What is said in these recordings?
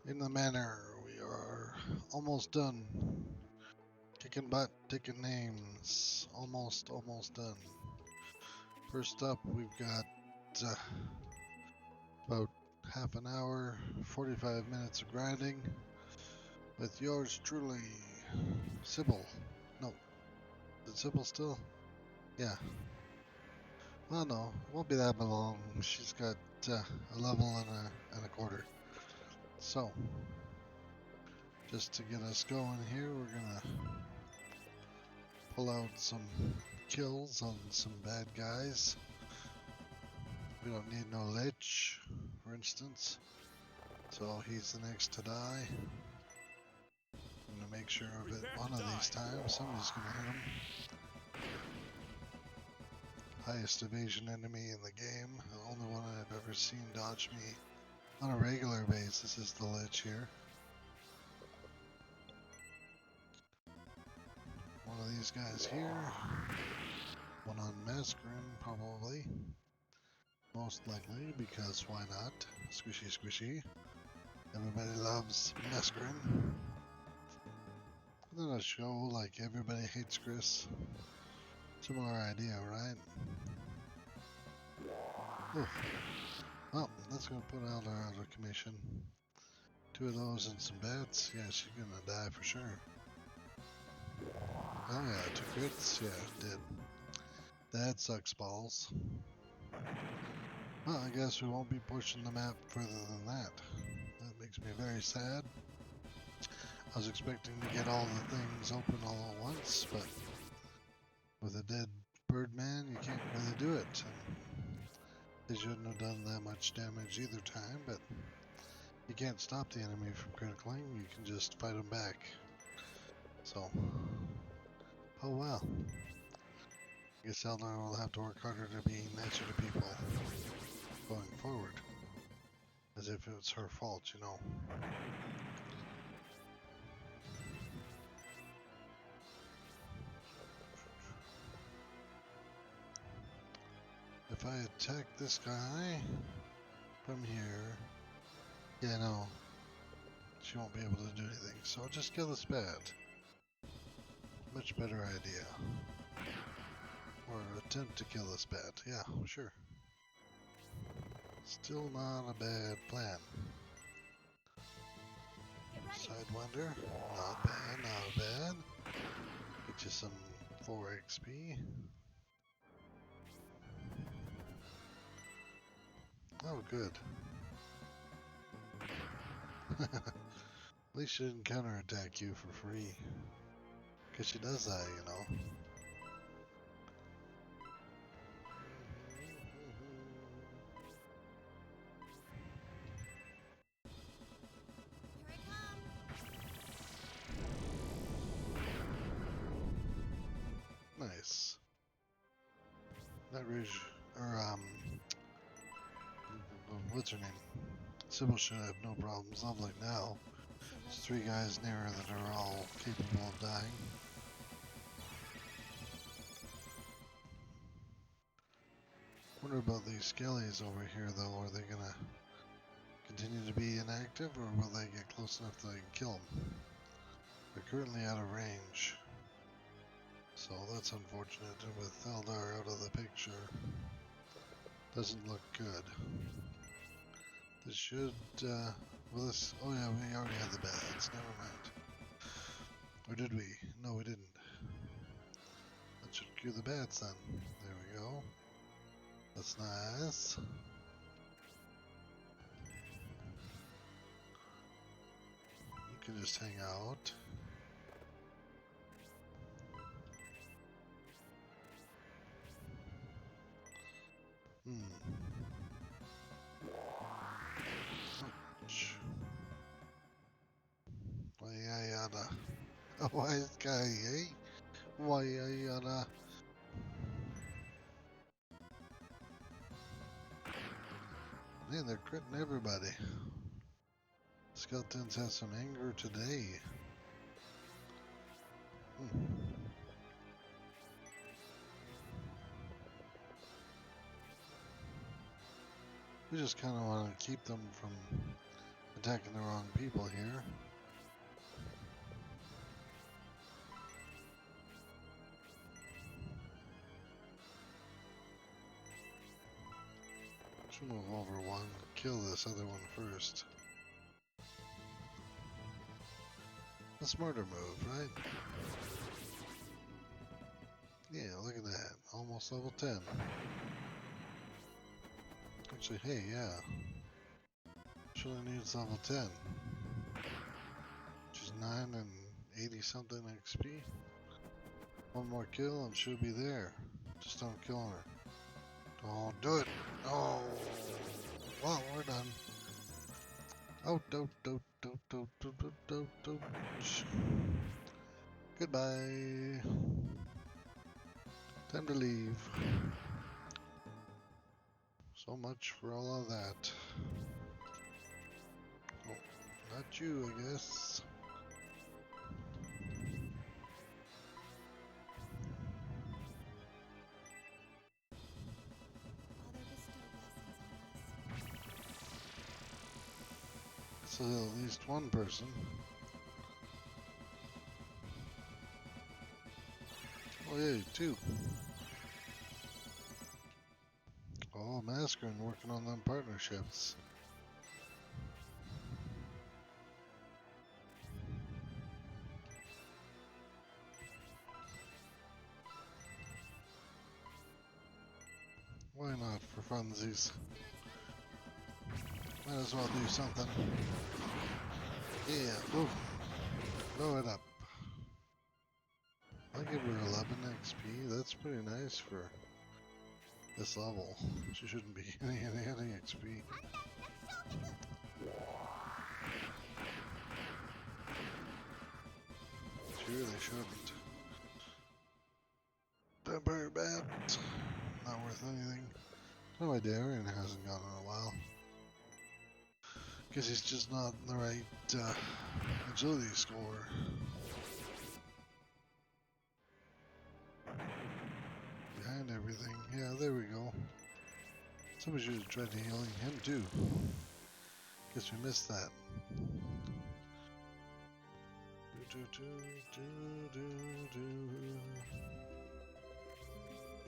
In the manor, we are almost done. Kicking butt, taking names. Almost done. First up, we've got about half an hour, 45 minutes of grinding with yours truly, Sybil. No, is it Sybil still? Yeah. Well, no, it won't be that long. She's got a level and a quarter. So, just to get us going here, we're gonna pull out some kills on some bad guys. We don't need no Lich, for instance. So he's the next to die. I'm gonna make sure of it one of these times. Somebody's gonna hit him. Highest evasion enemy in the game. The only one I've ever seen dodge me on a regular basis is the Lich here. One of these guys here. One on Mascarin, probably. Most likely, because why not? Squishy, squishy. Everybody loves Mascarin. Isn't that a show like Everybody Hates Chris? Similar idea, right? Oof. Well, that's gonna put out our other commission. 2 of those and some bats. Yeah, she's gonna die for sure. Oh yeah, 2 crits. Yeah, did. That sucks balls. Well, I guess we won't be pushing the map further than that. That makes me very sad. I was expecting to get all the things open all at once, but with a dead Birdman, you can't really do it. And they shouldn't have done that much damage either time, but you can't stop the enemy from criticalling, you can just fight them back. So, oh well. I guess Eldar will have to work harder to be nicer to people going forward. As if it's her fault, you know. If I attack this guy from here, yeah, no, she won't be able to do anything. So I'll just kill this bat. Much better idea. Or attempt to kill this bat. Yeah, sure. Still not a bad plan. Sidewinder. Not bad, not bad. Get you some 4 XP. Oh, good. At least she didn't counterattack you for free. Because she does that, you know. Here I come. Nice. That Rouge, or what's her name? Sybil should have no problems leveling now. There's 3 guys near her that are all capable of dying. Wonder about these skellies over here though. Are they gonna continue to be inactive or will they get close enough that I can kill them? They're currently out of range. So that's unfortunate, and with Eldar out of the picture, doesn't look good. This should, well this, oh yeah, we already had the bats, never mind. Or did we? No, we didn't. That should cue the bats then. There we go. That's nice. You can just hang out. Ouch. Why yada. Why guy, eh? Why yada. Man, they're critting everybody. Skeletons have some anger today. We just kind of want to keep them from attacking the wrong people here. Should move over one, kill this other one first. A smarter move, right? Yeah, look at that. Almost level 10. Actually, hey, yeah. She only needs level 10. She's 9 and 80 something XP. One more kill and she'll be there. Just don't kill her. Don't do it. Oh, well, we're done. Oh, don't. Goodbye. Time to leave. So much for all of that. Oh, not you, I guess. Father, bestow blessings on us. So at least one person. Oh yeah, two. Oh, Mascarin working on them partnerships. Why not, for funsies? Might as well do something. Yeah, boom. Blow it up. I'll give her 11 XP. That's pretty nice for this level. She shouldn't be getting any XP. She really shouldn't. Vampire Bat. Not worth anything. No idea, Arian hasn't gone in a while. Guess he's just not in the right agility score. Behind everything. Yeah, there we go. Somebody should have tried healing him too. Guess we missed that.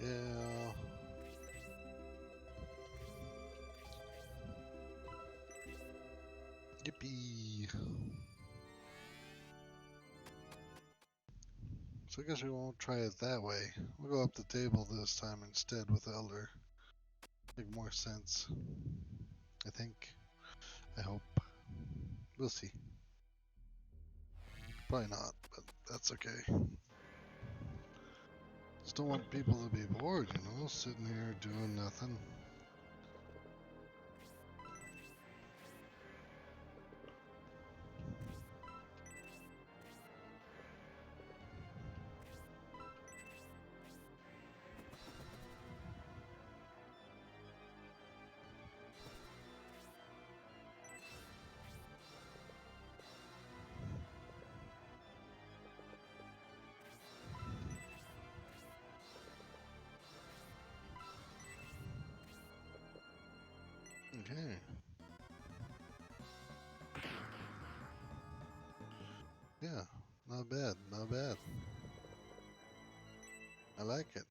Yeah. Yippee. So I guess we won't try it that way. We'll go up the table this time instead with Elder. Make more sense. I think. I hope. We'll see. Probably not, but that's okay. Just don't want people to be bored, you know, sitting here doing nothing. Okay. Yeah, not bad, not bad. I like it.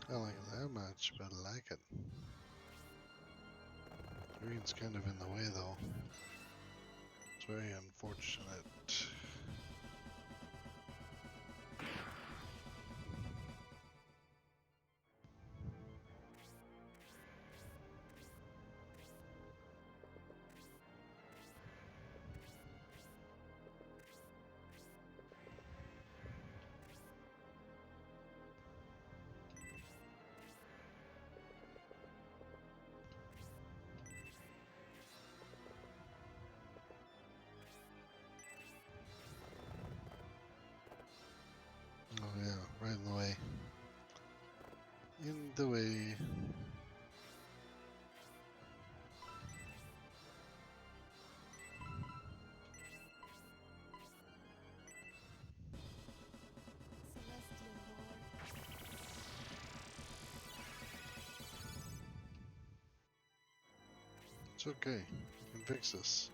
I don't like it that much, but I like it. Green's kind of in the way though. It's very unfortunate. Oh yeah, right in the way. In the way. Celestial Lord. It's okay. You can fix this.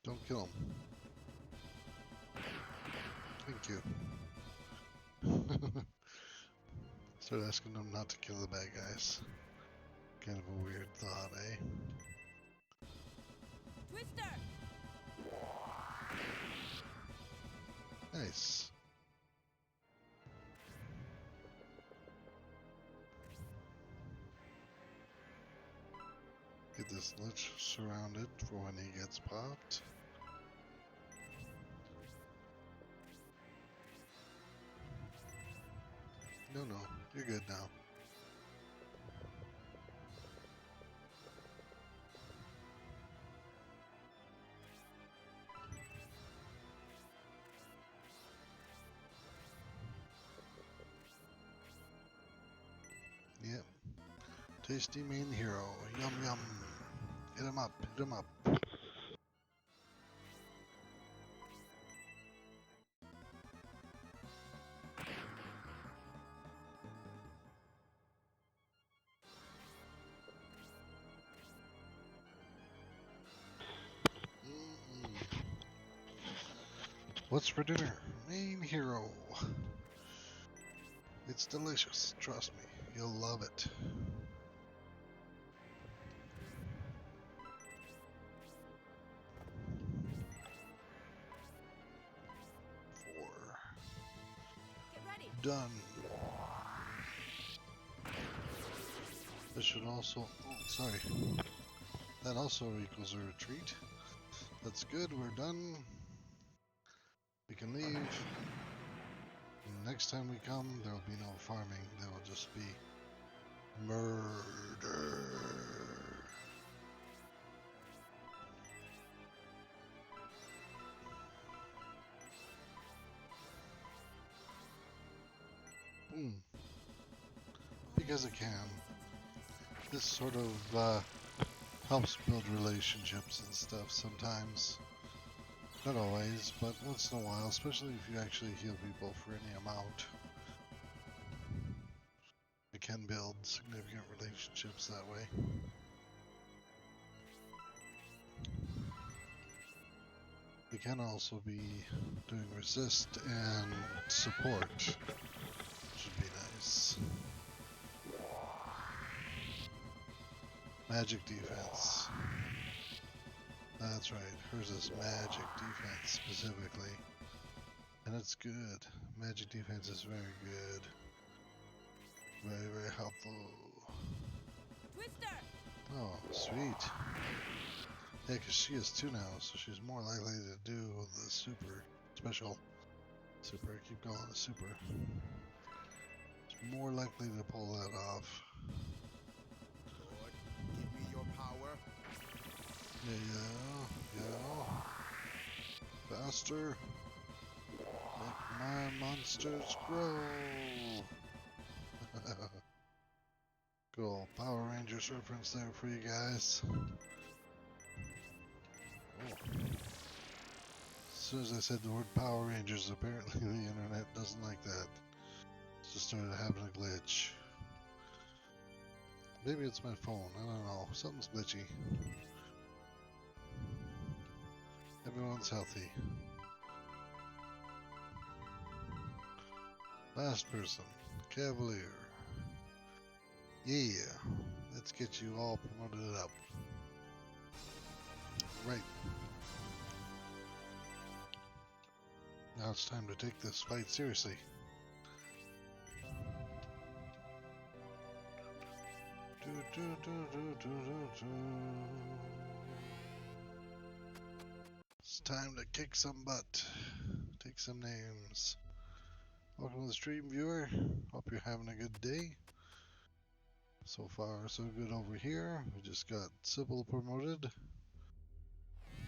Don't kill him. Thank you. Start asking them not to kill the bad guys. Kind of a weird thought, eh? Twister! Nice. Get this lich surrounded for when he gets popped. No, you're good now. Yep. Tasty main hero. Yum yum. Hit him up. Hit him up. What's for dinner? Main hero. It's delicious. Trust me. You'll love it. Get ready! Done. This should also... Oh, sorry. That also equals a retreat. That's good. We're done. We can leave. Next time we come, there will be no farming. There will just be murder. Boom. Because it can. This sort of helps build relationships and stuff sometimes. Not always, but once in a while, especially if you actually heal people for any amount. It can build significant relationships that way. We can also be doing resist and support, which would be nice. Magic defense. That's right, hers is magic defense specifically. And it's good. Magic defense is very good. Very, very helpful. Twister! Oh, sweet. Yeah, because she is 2 now, so she's more likely to do the super special. Super, I keep calling it super. It's more likely to pull that off. Lord, give me your power. Yeah. Faster. Make my monsters grow. Good old Power Rangers reference there for you guys. Oh. As soon as I said the word Power Rangers, apparently the internet doesn't like that. It just started having a glitch. Maybe it's my phone, I don't know. Something's glitchy. Everyone's healthy. Last person, Cavalier. Yeah, let's get you all promoted up. Right. Now it's time to take this fight seriously. It's time to kick some butt. Take some names. Welcome to the stream, viewer. Hope you're having a good day. So far, so good over here. We just got Sybil promoted.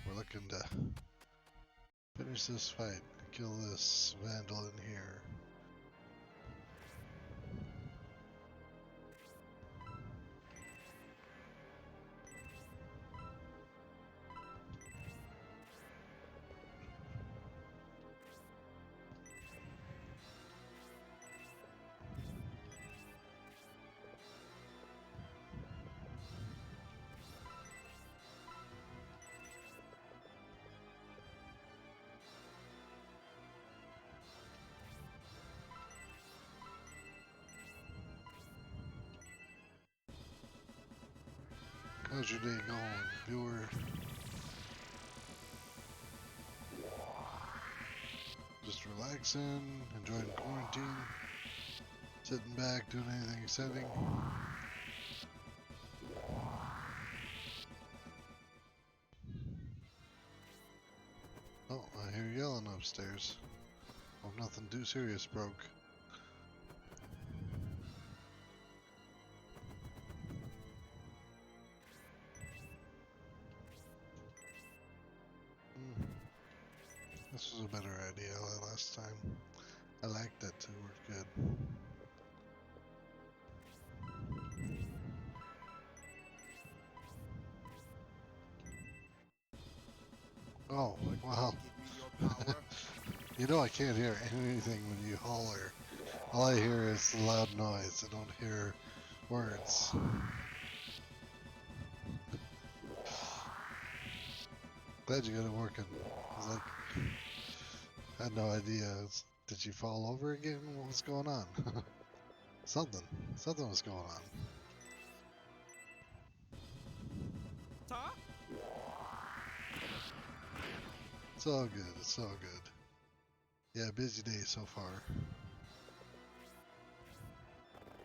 We're looking to finish this fight. Kill this Vandal in here. How's your day going, viewer? Just relaxing, enjoying quarantine, sitting back, doing anything exciting. Oh, I hear yelling upstairs. Hope nothing too serious broke. This was a better idea last time. I liked that too, worked good. Oh, wow. Give me your power. You know I can't hear anything when you holler. All I hear is the loud noise. I don't hear words. Glad you got it working. I was like, I had no idea. Did she fall over again? What was going on? Something was going on. Huh? It's all good. It's all good. Yeah, busy day so far.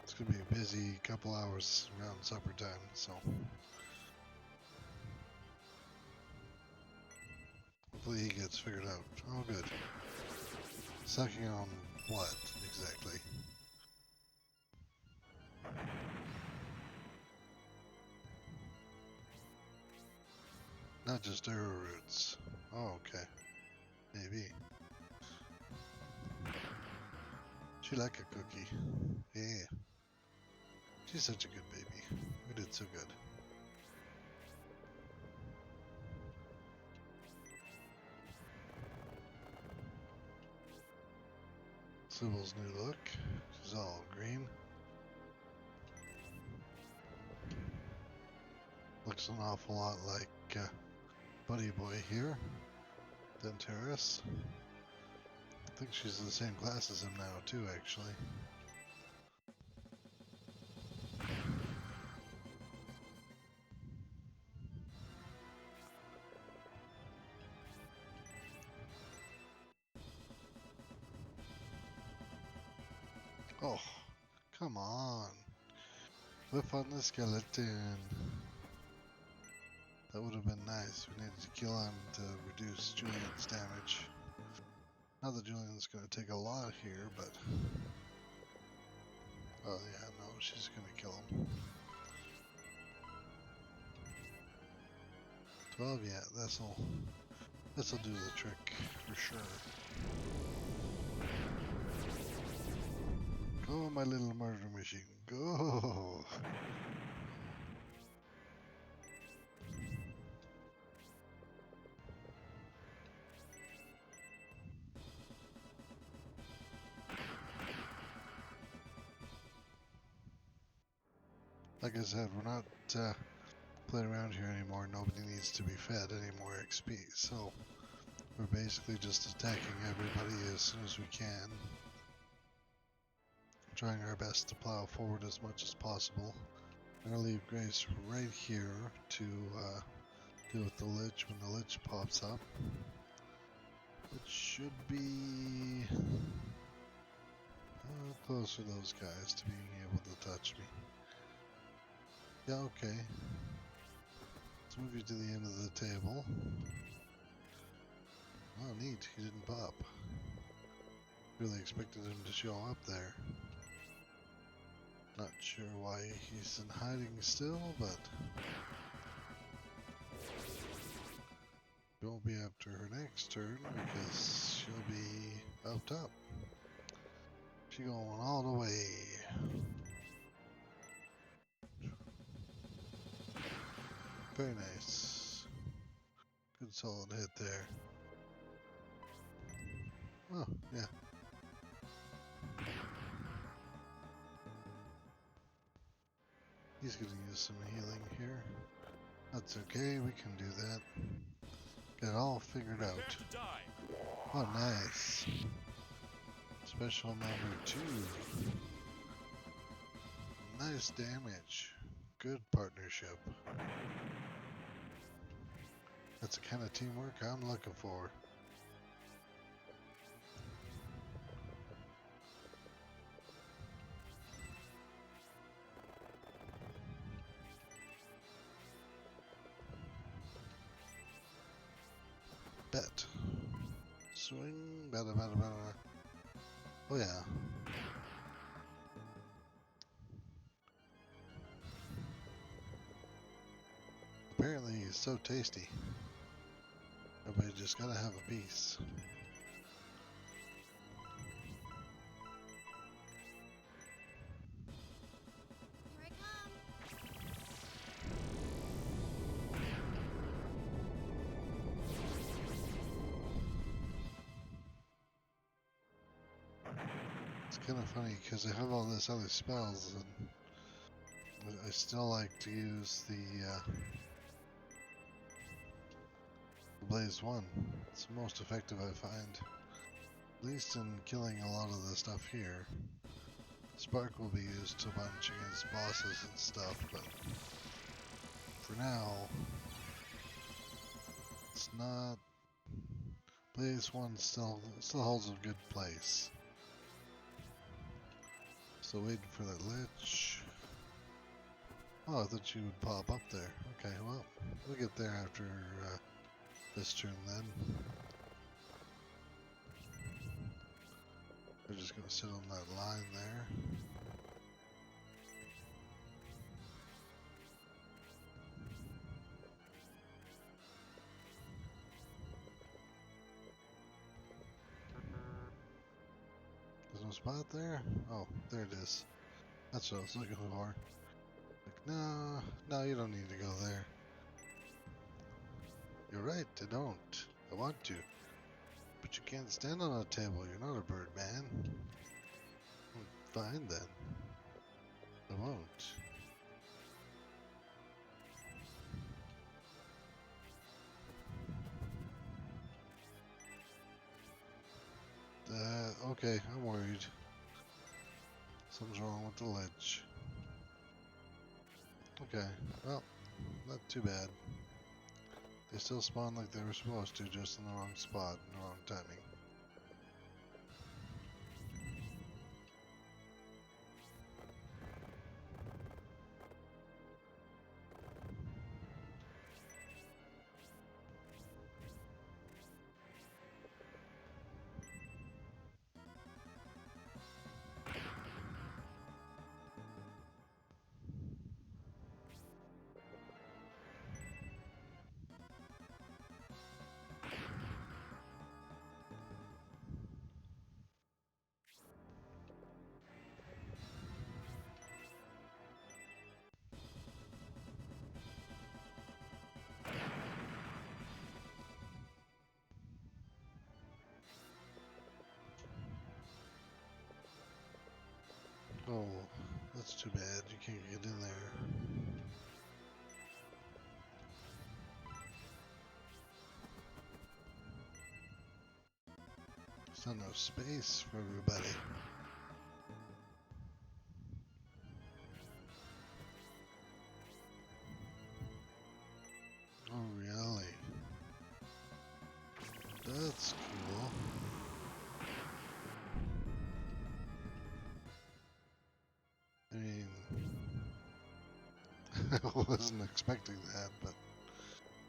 It's gonna be a busy couple hours around supper time, so hopefully he gets figured out. Oh, good. Sucking on what exactly? Not just arrowroots. Oh, okay. Maybe. She like a cookie. Yeah. She's such a good baby. We did so good. Sybil's new look. She's all green. Looks an awful lot like Buddy Boy here. Dentaris. I think she's in the same class as him now too, actually. Oh, come on. Whip on the skeleton. That would have been nice. We needed to kill him to reduce Julian's damage. Not that Julian's going to take a lot here, but... Oh yeah, no, she's going to kill him. 12, yeah, this'll do the trick for sure. Go, my little murder machine, go! Like I said, we're not playing around here anymore. Nobody needs to be fed any more XP, so we're basically just attacking everybody as soon as we can. Trying our best to plow forward as much as possible. I'm gonna leave Grace right here to deal with the Lich when the Lich pops up. It should be close for those guys to being able to touch me. Yeah, okay. Let's move you to the end of the table. Oh, neat. He didn't pop. Really expected him to show up there. Not sure why he's in hiding still, but it won't be after her next turn because she'll be up top. She going all the way. Very nice. Good solid hit there. Oh, yeah. He's gonna use some healing here. That's okay, we can do that. Get it all figured out. Oh, nice. Special number 2. Nice damage. Good partnership. That's the kind of teamwork I'm looking for. Bet. Swing. Better, better, better. Oh, yeah. Apparently, he's so tasty. Everybody just gotta have a piece. Here I come. It's kind of funny because I have all this other spells, and I still like to use the Blaze 1. It's the most effective I find. At least in killing a lot of the stuff here. Spark will be used a bunch against bosses and stuff, but for now, it's not. Blaze 1 still holds a good place. Still waiting for that lich. Oh, I thought you would pop up there. Okay, well, we'll get there after this turn then. We're just gonna sit on that line there. There's no spot there? Oh, there it is. That's what I was looking for. Like, no, you don't need to go there. You're right, I don't. I want to. But you can't stand on a table, you're not a bird man. Fine then. I won't. Okay, I'm worried. Something's wrong with the ledge. Okay, well, not too bad. They still spawn like they were supposed to, just in the wrong spot, in the wrong timing. Oh, that's too bad. You can't get in there. There's not enough space for everybody. Oh, really? That's cool. I mean, I wasn't expecting that, but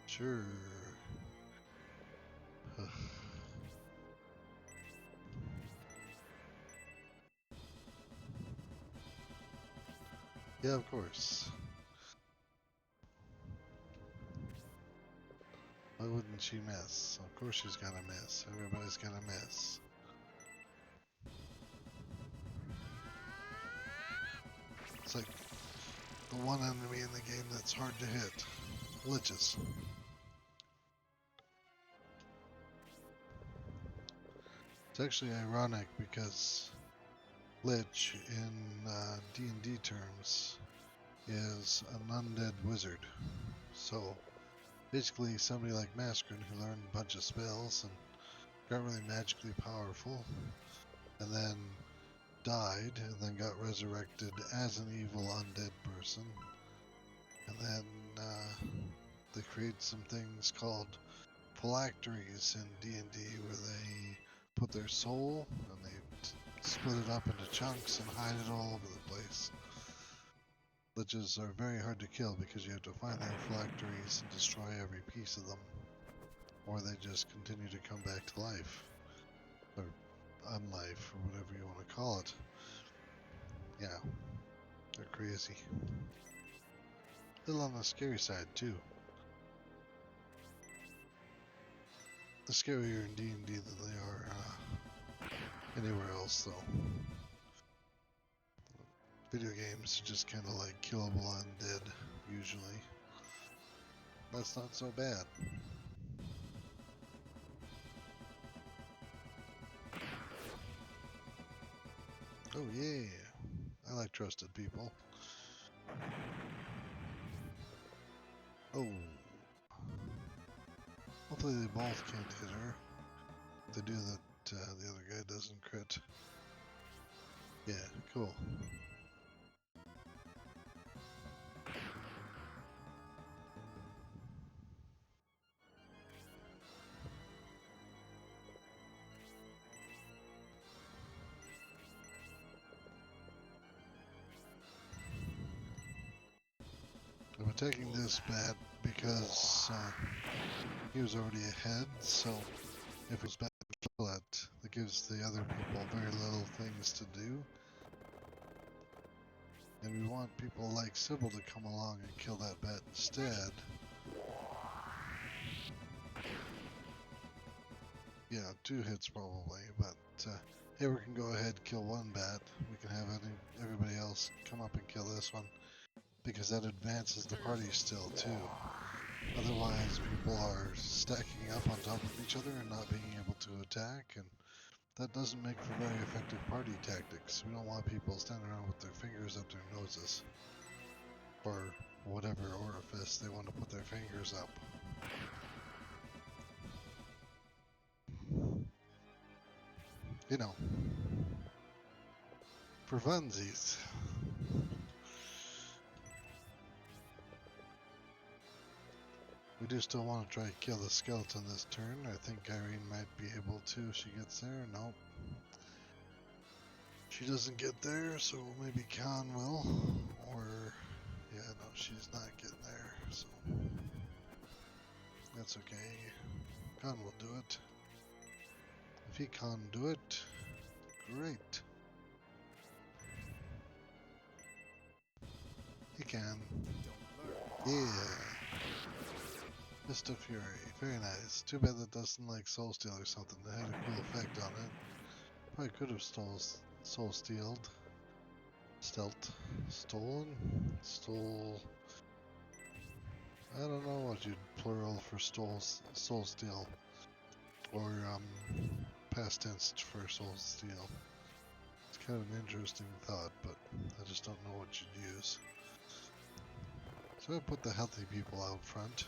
sure. Yeah, of course. Why wouldn't she miss? Of course she's gonna miss. Everybody's gonna miss. It's like the one enemy in the game that's hard to hit. Liches. It's actually ironic because Lich in D&D terms is an undead wizard. So basically somebody like Mascarin who learned a bunch of spells and got really magically powerful and then died and then got resurrected as an evil undead person And then they create some things called phylacteries in D&D where they put their soul and they split it up into chunks and hide it all over the place. Liches are very hard to kill because you have to find their phylacteries and destroy every piece of them, or they just continue to come back to life, or unlife, or whatever you want to call it. Yeah, they're crazy. A little on the scary side too. The scarier in D&D than they are anywhere else, though. Video games are just kind of like killable undead, usually. That's not so bad. Oh yeah, I like trusted people. Oh, hopefully they both can't hit her. If they do that, the other guy doesn't crit. Yeah, cool. I'm attacking this bat because he was already ahead, so if it was bad to kill it, that gives the other people very little things to do. And we want people like Sybil to come along and kill that bat instead. Yeah, 2 hits probably, but here we can go ahead and kill one bat. We can have everybody else come up and kill this one, because that advances the party still too. Otherwise, people are stacking up on top of each other and not being able to attack, and that doesn't make for very effective party tactics. We don't want people standing around with their fingers up their noses, or whatever orifice they want to put their fingers up. You know, for funsies. We do still want to try to kill the skeleton this turn. I think Irene might be able to if she gets there. Nope. She doesn't get there, so maybe Khan will. Or, yeah, no, she's not getting there, so that's okay. Khan will do it. If he can't do it, great. He can. Yeah. Mr. Fury. Very nice. Too bad that doesn't like Soul Steal or something. That had a cool effect on it. Probably could have Soul Stealed. Stolen? Stole. I don't know what you'd plural for Soul Steal. Or, past tense for Soul Steal. It's kind of an interesting thought, but I just don't know what you'd use. So I put the healthy people out front.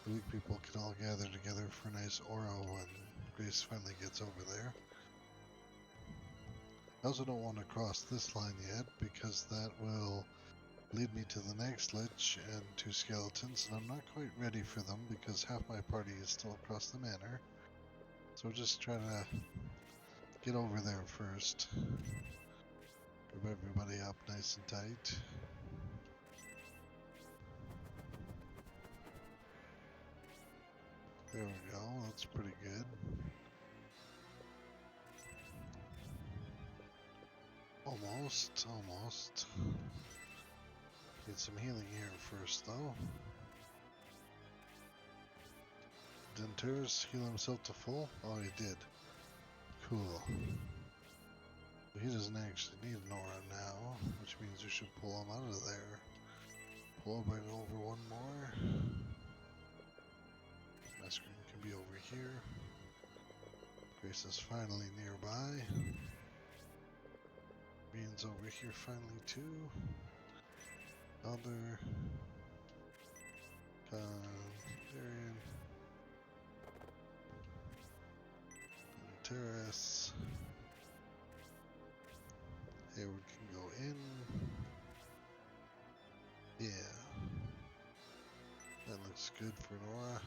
The weak people can all gather together for a nice oro when Grace finally gets over there. I also don't want to cross this line yet, because that will lead me to the next lich and 2 skeletons, and I'm not quite ready for them because half my party is still across the manor. So we're just trying to get over there first. Grab everybody up nice and tight. There we go, that's pretty good. Almost. Get some healing here first, though. Denter's heal himself to full? Oh, he did. Cool. He doesn't actually need an aura now, which means we should pull him out of there. Bring over one more. My screen can be over here. Grace is finally nearby. Bean's over here finally too. Elder. Darian. Terrace. Hayward can go in. Yeah. It's good for Nora.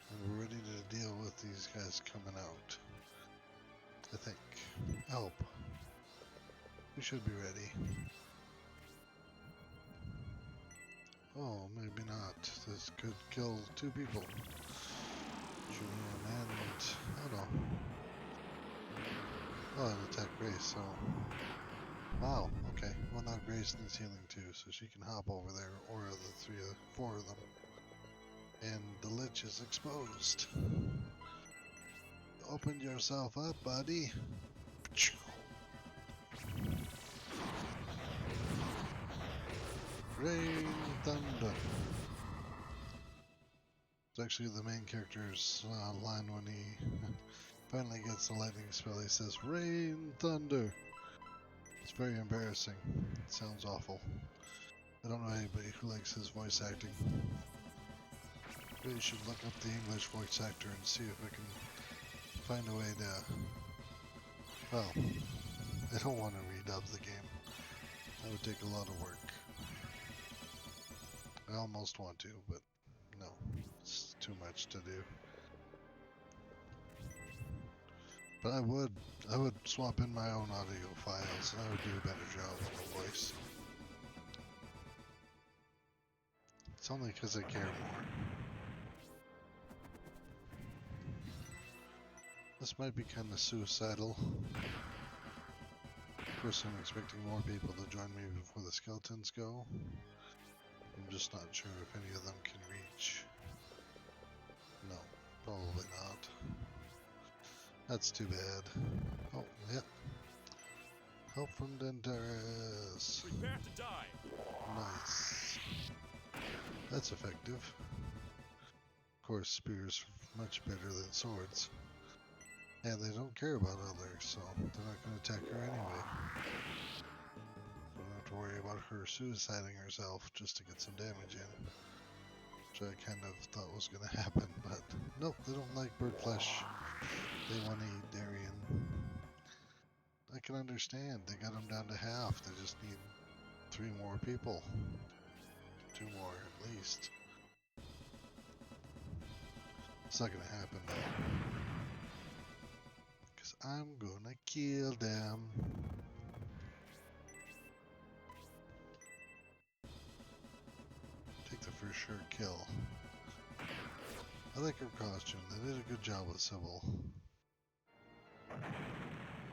And we're ready to deal with these guys coming out. I think. Help. We should be ready. Oh, maybe not. This could kill 2 people. Julian and... oh no. Oh, an attack Grace, so... wow, okay. Well, now Grace needs healing too, so she can hop over there, or the 4 of them. And the Lich is exposed. Open yourself up, buddy. Rain Thunder. It's actually the main character's line when he finally gets the lightning spell. He says, Rain Thunder. It's very embarrassing. It sounds awful. I don't know anybody who likes his voice acting. Really should look up the English voice actor and see if I can find a way to... well, I don't want to redub the game. That would take a lot of work. I almost want to, but no. It's too much to do. But I would swap in my own audio files and I would do a better job on the voice. It's only because I care more. This might be kind of suicidal. Of course, I'm expecting more people to join me before the skeletons go. I'm just not sure if any of them can reach. No, probably not. That's too bad. Oh, yep. Help from Dentaris. Prepare to die. Nice. That's effective. Of course, spears much better than swords. And they don't care about others, so they're not going to attack her anyway. So I don't have to worry about her suiciding herself just to get some damage in. Which I kind of thought was going to happen, but nope, they don't like bird flesh. They want to eat Darien. I can understand. They got them down to half. They just need 3 more people. 2 more at least. It's not going to happen though. Because I'm going to kill them. Take the for sure kill. I like her costume. They did a good job with Sybil.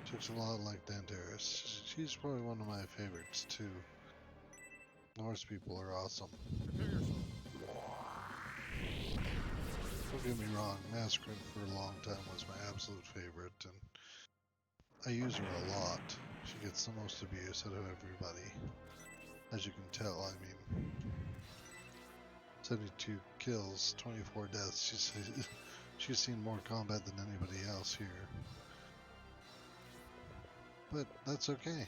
She looks a lot like Danteris. She's probably one of my favorites too. Norse people are awesome. Prepare yourself. Don't get me wrong, Masquerade for a long time was my absolute favorite, and I use her a lot. She gets the most abuse out of everybody. As you can tell, I mean, 72 kills, 24 deaths. She's seen more combat than anybody else here. But that's okay.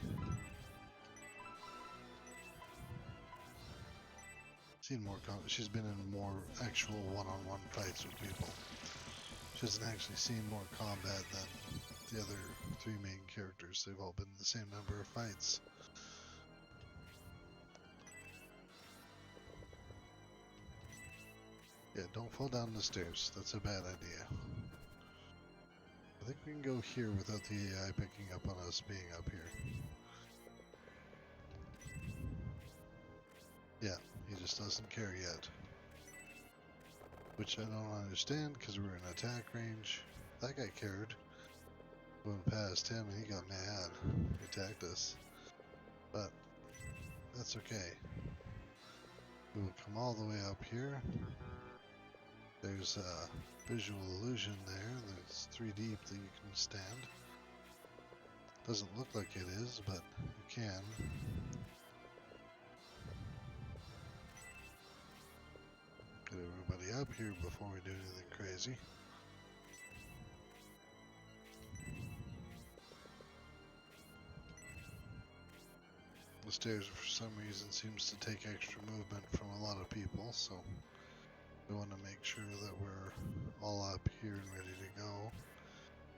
Seen more combat. She's been in more actual one-on-one fights with people. She hasn't actually seen more combat than the other 3 main characters. They've all been in the same number of fights. Yeah, don't fall down the stairs. That's a bad idea. I think we can go here without the AI picking up on us being up here. Yeah, he just doesn't care yet. Which I don't understand, because we're in attack range. That guy cared. Went past him and he got mad. He attacked us. But that's okay. We will come all the way up here. There's a visual illusion there. There's 3 deep that you can stand. Doesn't look like it is, but you can. Get everybody up here before we do anything crazy. The stairs, for some reason, seems to take extra movement from a lot of people, so we want to make sure that we're all up here and ready to go.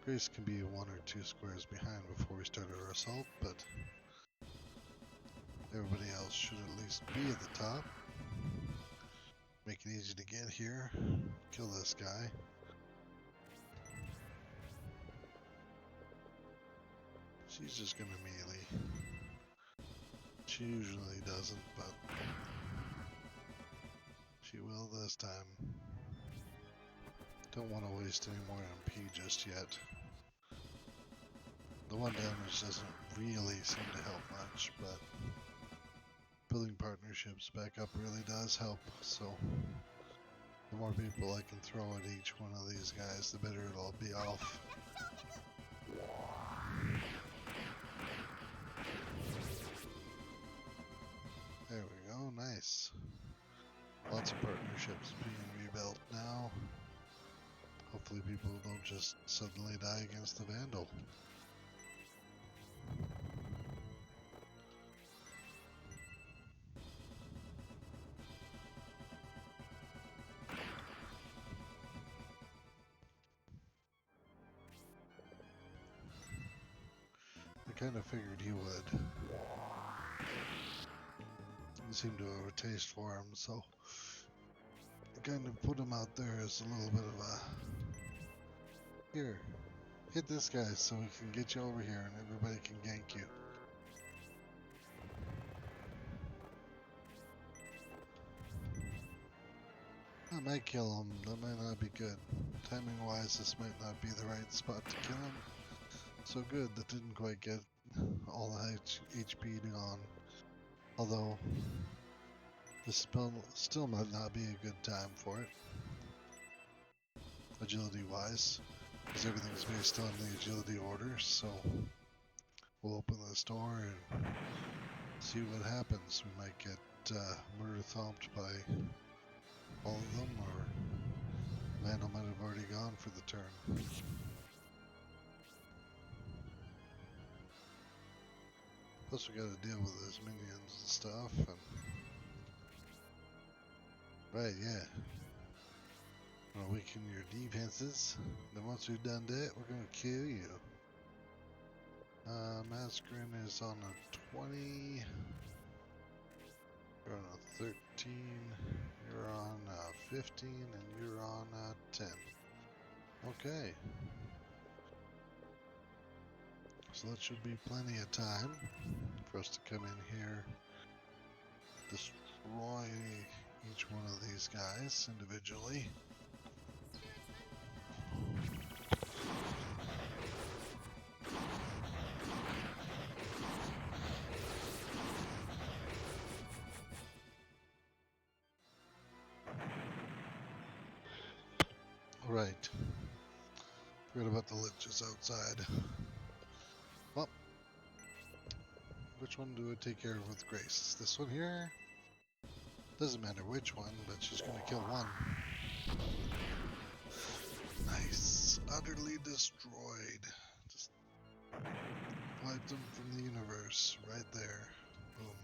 Grace can be 1 or 2 squares behind before we start our assault, but everybody else should at least be at the top. Make it easy to get here. Kill this guy. She's just gonna melee. She usually doesn't, but she will this time. Don't want to waste any more MP just yet. The one damage doesn't really seem to help much, but building partnerships back up really does help, so the more people I can throw at each one of these guys, the better it'll be off. There we go, nice. Lots of partnerships being rebuilt now. Hopefully people don't just suddenly die against the Vandal. I kind of figured he would. He seemed to have a taste for him, so I kind of put him out there as a little bit of a... Here, hit this guy so he can get you over here and everybody can gank you. I might kill him, that might not be good. Timing wise, this might not be the right spot to kill him. So good, that didn't quite get all the HP gone. Although, this spell still might not be a good time for it. Agility wise, because everything's based on the agility order, so we'll open this door and see what happens. We might get murder thumped by all of them, or Vandal might have already gone for the turn. Plus we gotta deal with his minions and stuff, and... Right, yeah. Gonna weaken your defenses. Then once we've done that, we're gonna kill you. Masquerin is on a 20. You're on a 13. You're on a 15, and you're on a 10. Okay. So that should be plenty of time for us to come in here, destroy each one of these guys individually. Right. Forgot about the liches outside. Well, which one do I take care of with grace? This one here? Doesn't matter which one, but she's gonna kill one. Nice. Utterly destroyed. Just wiped them from the universe right there. Boom.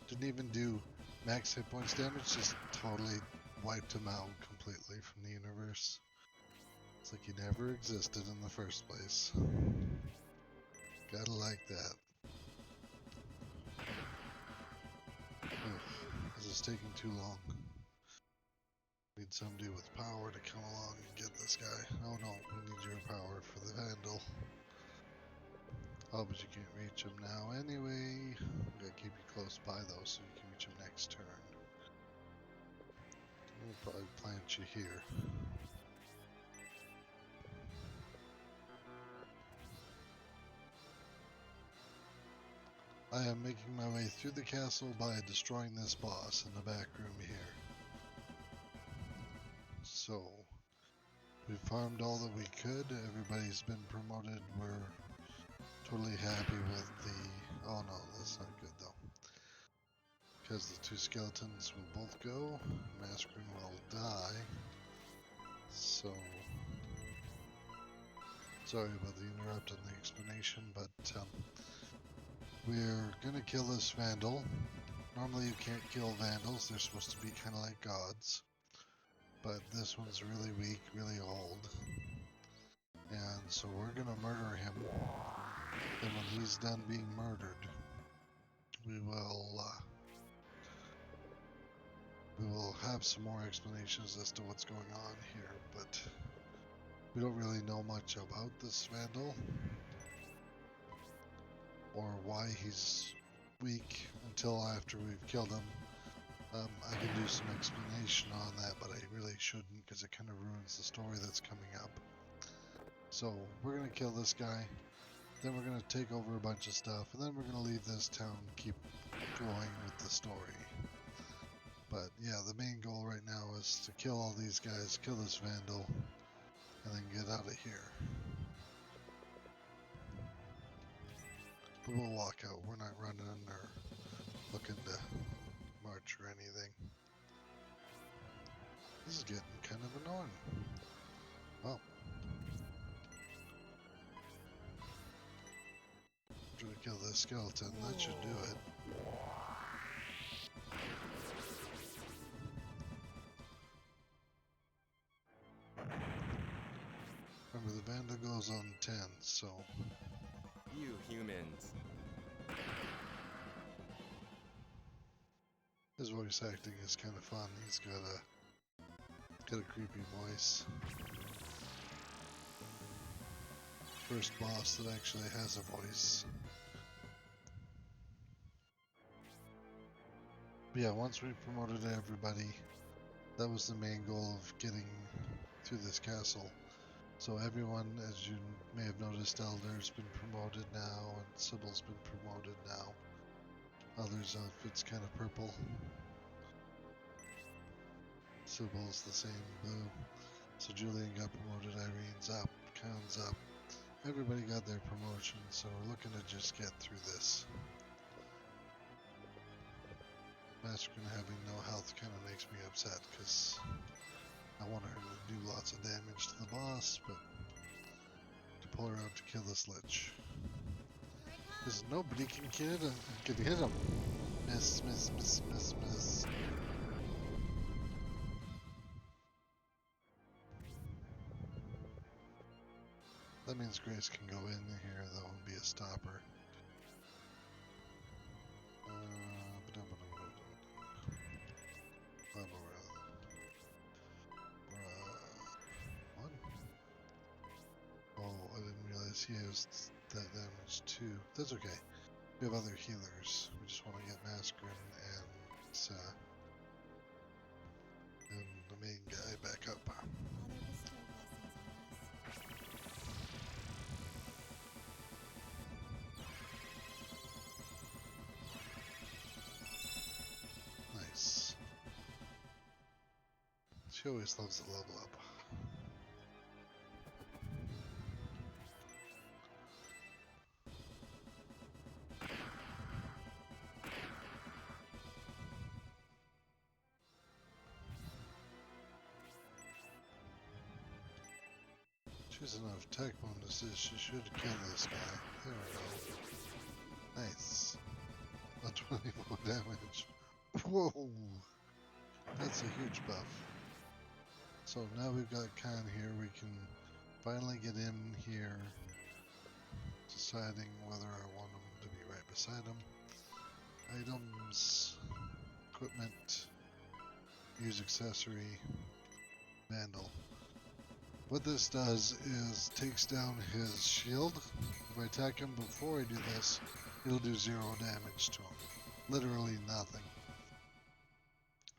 Didn't even do max hit points damage, just totally wiped him out completely from the universe. It's like he never existed in the first place. Gotta like that. Ugh, this is taking too long. Need somebody with power to come along and get this guy. Oh no, we need your power for the Vandal. Oh, but you can't reach him now anyway. Gotta keep you close by though, so you can reach him next turn. We'll probably plant you here. I am making my way through the castle by destroying this boss in the back room here. So, we farmed all that we could. Everybody's been promoted. We're totally happy with the... Oh no, that's not good though. Because the two skeletons will both go. Masquerin will die. So... Sorry about the interrupt in the explanation, but we're gonna kill this Vandal. Normally you can't kill Vandals, they're supposed to be kind of like gods. But this one's really weak, really old. And so we're gonna murder him. And when he's done being murdered, we will we will have some more explanations as to what's going on here, but we don't really know much about this Vandal or why he's weak until after we've killed him. I can do some explanation on that, but I really shouldn't because it kind of ruins the story that's coming up. So we're going to kill this guy, then we're going to take over a bunch of stuff, and then we're going to leave this town and keep going with the story. But yeah, the main goal right now is to kill all these guys, kill this Vandal, and then get out of here. But we'll walk out. We're not running or looking to march or anything. This is getting kind of annoying. Well, try to kill this skeleton. That should do it. Remember, the Vandal goes on 10, so You humans. his voice acting is kind of fun. He's got a creepy voice. First boss that actually has a voice. But yeah, once we promoted everybody, that was the main goal of getting through this castle. So everyone, as you may have noticed, Elder's been promoted now, and Sybil's been promoted now. Elder's outfit's kind of purple. Sybil's the same blue. So Julian got promoted, Irene's up, Khan's up. Everybody got their promotion, so we're looking to just get through this. Massacre having no health kind of makes me upset, because I want her to do lots of damage to the boss, but to pull her out to kill this lich. Here I come. Because nobody can hit him. Miss, miss, miss, miss, miss. That means Grace can go in here though and be a stopper. What? Oh, I didn't realize he has that damage too. That's okay. We have other healers. We just want to get Massacre and the main guy back up. Father, bestow blessings on us. Nice. She always loves to level up. She's enough tech bonuses, she should kill this guy. There we go. Nice. A 24 damage. Whoa! That's a huge buff. So now we've got Khan here, we can finally get in here, deciding whether I want him to be right beside him. Items, equipment, use accessory, Vandal. What this does is takes down his shield. If I attack him before I do this, it'll do 0 damage to him. Literally nothing.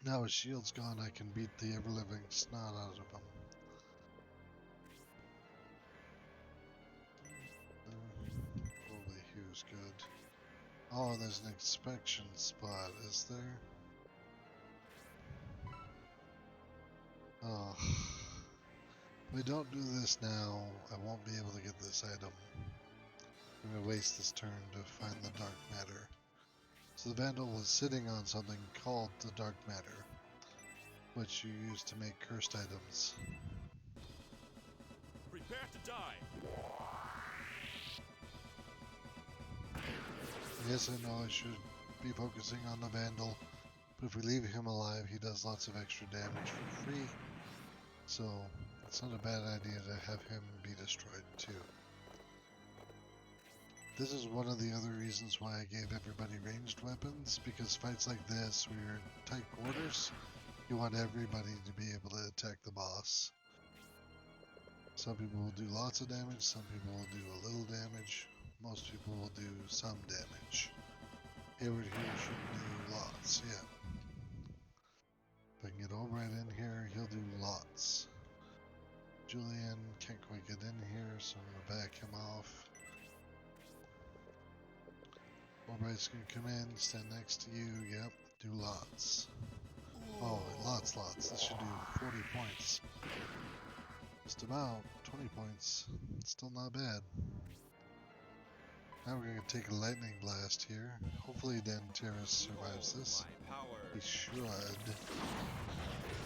Now his shield's gone, I can beat the ever-living snot out of him. Holy Hugh's good. Oh, there's an inspection spot, is there? Oh. If we don't do this now, I won't be able to get this item. I'm going to waste this turn to find the dark matter. So the Vandal was sitting on something called the dark matter, which you use to make cursed items. Prepare to die. Yes, I know I should be focusing on the Vandal, but if we leave him alive, he does lots of extra damage for free. So it's not a bad idea to have him be destroyed too. This is one of the other reasons why I gave everybody ranged weapons, because fights like this, where you're in tight quarters, You want everybody to be able to attack the boss. Some people will do lots of damage, some people will do a little damage, most people will do some damage. Hayward here should do lots, yeah. If I can get Albright in here, he'll do lots. Julian can't quite get in here, so I'm gonna back him off. Albright's gonna come in, stand next to you, yep, do lots. Oh, lots. This should do 40 points. Just about 20 points. Still not bad. Now we're gonna take a lightning blast here. Hopefully Danteris survives this. My power. He should.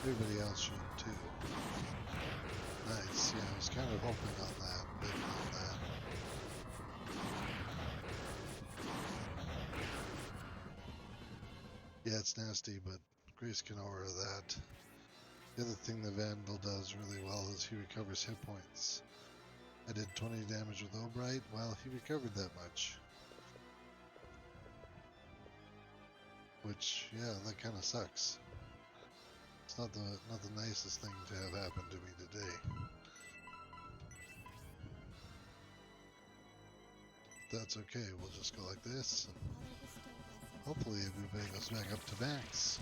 Everybody else should too. Nice, yeah, I was kind of hoping on that, betting on that. Yeah, it's nasty, but Grace can aura that. The other thing the Vandal does really well is he recovers hit points. I did 20 damage with Albright, well, he recovered that much. Which, yeah, that kind of sucks. It's not the nicest thing to have happen to me today. But that's okay, we'll just go like this, and Father, bestow blessings on hopefully us. everybody goes back up to max.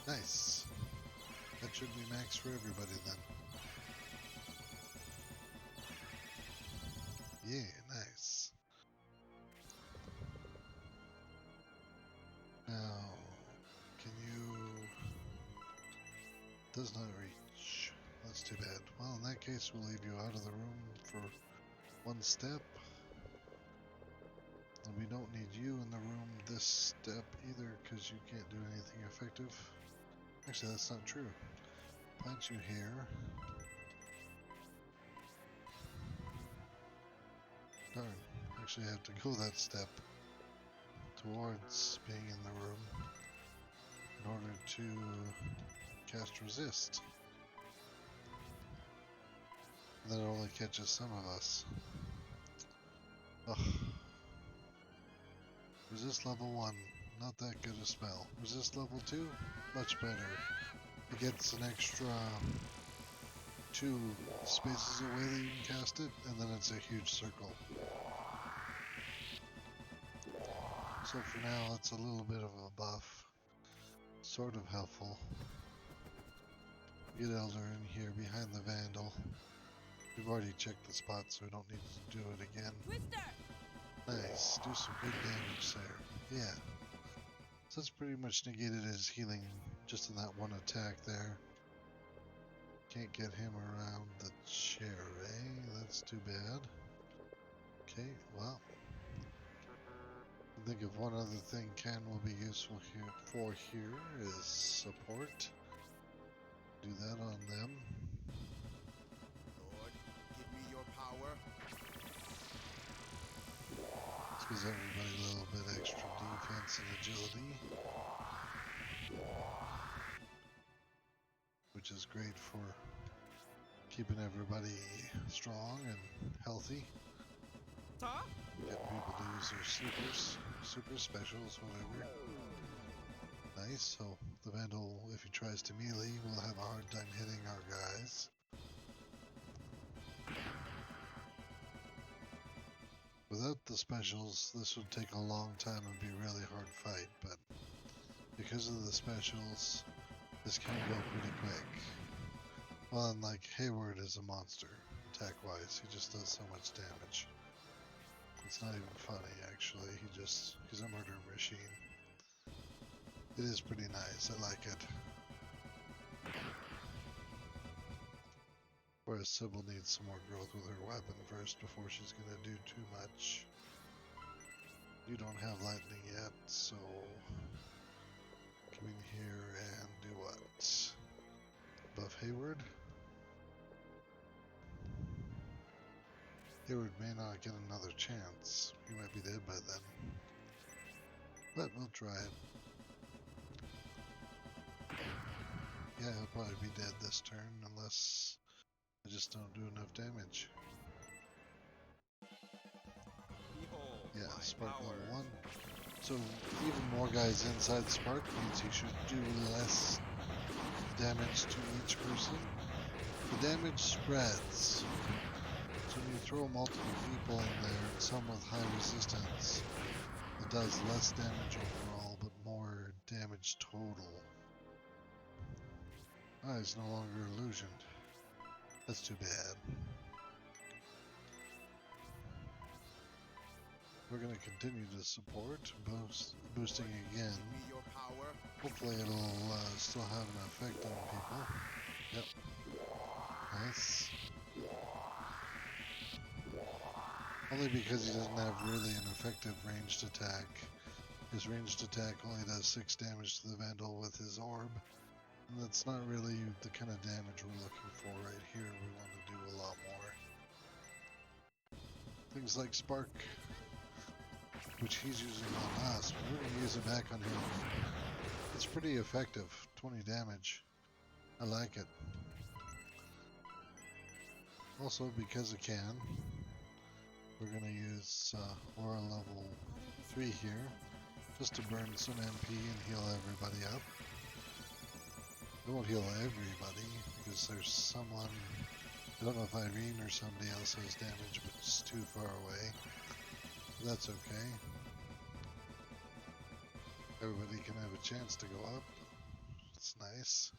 Nice. That should be max for everybody then. Yeah, nice. Now, can you... Does not reach. That's too bad. Well, in that case, we'll leave you out of the room for one step. And we don't need you in the room this step either, because you can't do anything effective. Actually, that's not true. Plant you here. Darn. Actually, I have to go that step towards being in the room in order to cast resist. And that only catches some of us. Ugh. Resist level 1, not that good a spell. Resist level 2, much better. It gets an extra 2 spaces away that you can cast it, and then it's a huge circle. So for now, it's a little bit of a buff. Sort of helpful. Get Elder in here behind the Vandal. We've already checked the spot, so we don't need to do it again. Twister! Nice, do some good damage there. Yeah. So that's pretty much negated his healing just in that one attack there. Can't get him around the chair, eh? That's too bad. Okay, well. I think of one other thing Ken will be useful here is support. Do that on them. Lord, give me your power. This gives everybody a little bit extra defense and agility. Which is great for keeping everybody strong and healthy. Huh? Getting people to use their super specials, whatever. Nice, so the Vandal, if he tries to melee, will have a hard time hitting our guys. Without the specials, this would take a long time and be a really hard fight, but because of the specials, this can go pretty quick. Well, and like Hayward is a monster, attack-wise. He just does so much damage. It's not even funny, actually. He's a murder machine. It is pretty nice. I like it. Whereas Sybil needs some more growth with her weapon first before she's gonna do too much. You don't have lightning yet, so come in here and do what? Buff Hayward? Hayward may not get another chance. He might be dead by then. But we'll try it. Yeah, he'll probably be dead this turn unless I just don't do enough damage. Behold Yeah, my Spark power. level 1. So even more guys inside Spark means he should do less damage to each person. The damage spreads. So when you throw multiple people in there, and some with high resistance, it does less damage overall, but more damage total. Ah, he's no longer illusioned. That's too bad. We're going to continue to support, boosting again. Give me your power. Hopefully it'll still have an effect on people. Yep. Nice. Only because he doesn't have really an effective ranged attack. His ranged attack only does 6 damage to the Vandal with his orb. And that's not really the kind of damage we're looking for right here. We want to do a lot more. Things like Spark, which he's using on us, but we're going to use it back on him. It's pretty effective. 20 damage. I like it. Also, because I can, we're going to use Aura level 3 here, just to burn some MP and heal everybody up. It won't heal everybody, because there's someone, I don't know if Irene or somebody else has damage, but it's too far away. But that's okay. Everybody can have a chance to go up. It's nice.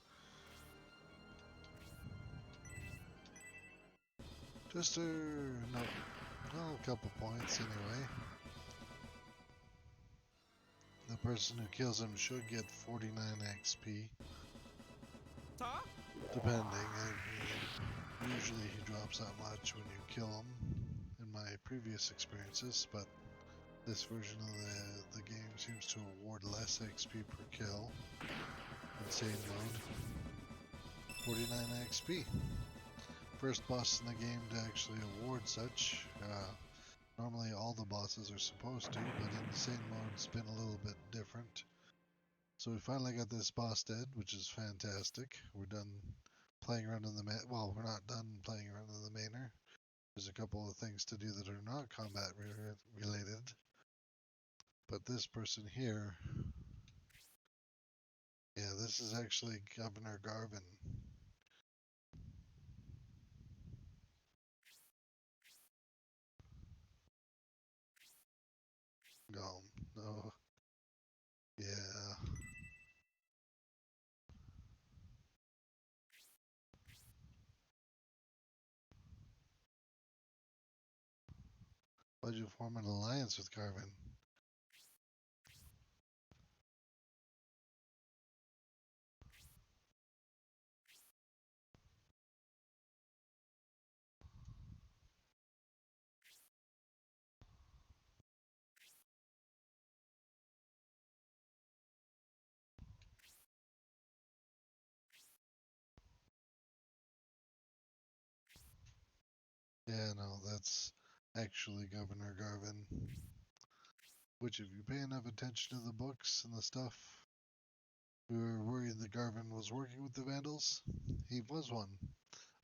Just no, well, a couple points anyway. The person who kills him should get 49 XP. Depending. Usually he drops that much when you kill him in my previous experiences, but this version of the game seems to award less XP per kill. Insane mode. 49 XP. First boss in the game to actually award such. Normally all the bosses are supposed to, but Insane mode's been a little bit different. So we finally got this boss dead, which is fantastic. We're done playing around in the well, we're not done playing around in the Manor. There's a couple of things to do that are not combat related. But this person here, yeah, this is actually Governor Garvin. No, yeah. Why'd you form an alliance with Garvin? Yeah, no, that's actually Governor Garvin. Which, if you pay enough attention to the books and the stuff, we were worried that Garvin was working with the Vandals. He was one.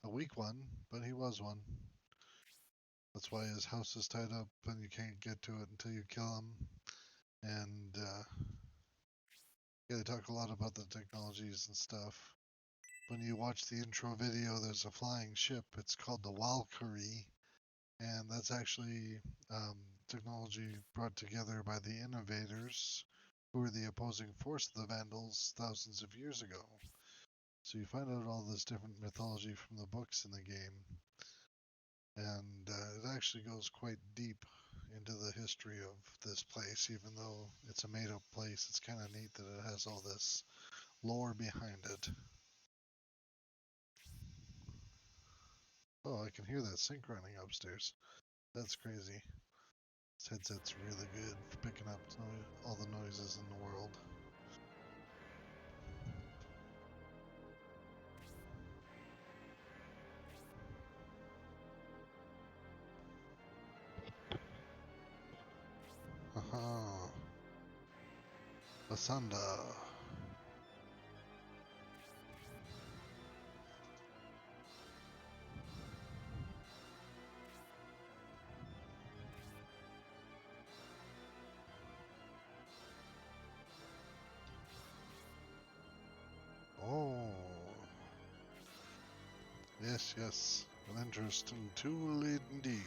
A weak one, but he was one. That's why his house is tied up and you can't get to it until you kill him. And, yeah, they talk a lot about the technologies and stuff. When you watch the intro video, there's a flying ship. It's called the Valkyrie. And that's actually technology brought together by the innovators, who were the opposing force of the Vandals thousands of years ago. So you find out all this different mythology from the books in the game. And it actually goes quite deep into the history of this place, even though it's a made up place. It's kind of neat that it has all this lore behind it. Oh, I can hear that sync running upstairs. That's crazy. This headset's really good for picking up all the noises in the world. Haha. Asanda. Yes, yes. An interesting tool indeed.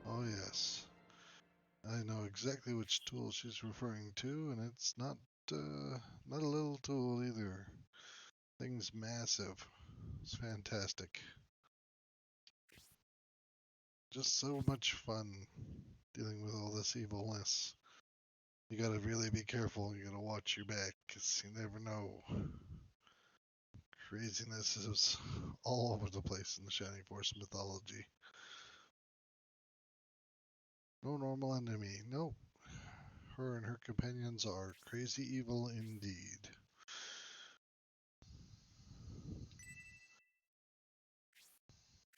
Oh yes. I know exactly which tool she's referring to, and it's not a little tool either. Thing's massive. It's fantastic. Just so much fun dealing with all this evilness. You gotta really be careful. You gotta watch your back, 'cause you never know. Craziness is all over the place in the Shining Force mythology. No normal enemy. No. Her and her companions are crazy evil indeed.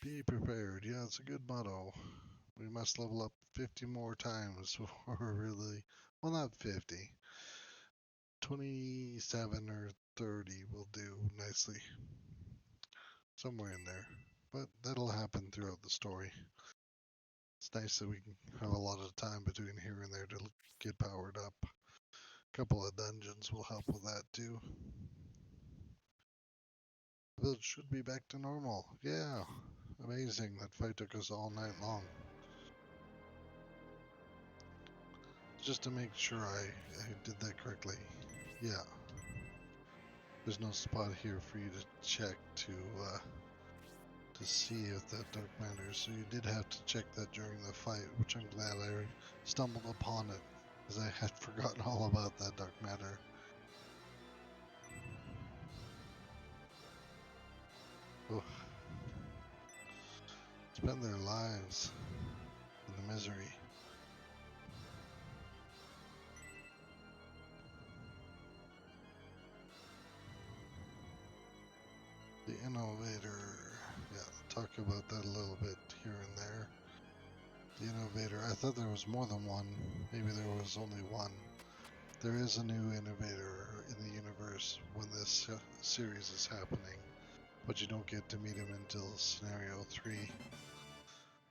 Be prepared. Yeah, it's a good motto. We must level up 50 more times before we're really. Well, not 50. 27 or 30 will do nicely. Somewhere in there. But that'll happen throughout the story. It's nice that we can have a lot of time between here and there to get powered up. A couple of dungeons will help with that too. The village should be back to normal. Yeah. Amazing. That fight took us all night long. Just to make sure I did that correctly. Yeah. There's no spot here for you to check to see if that dark matter. So you did have to check that during the fight, which I'm glad I stumbled upon it, because I had forgotten all about that dark matter. Ugh. Spend their lives in the misery. The innovator. Yeah, talk about that a little bit here and there. The innovator. I thought there was more than one. Maybe there was only one. There is a new innovator in the universe when this series is happening, but you don't get to meet him until scenario 3,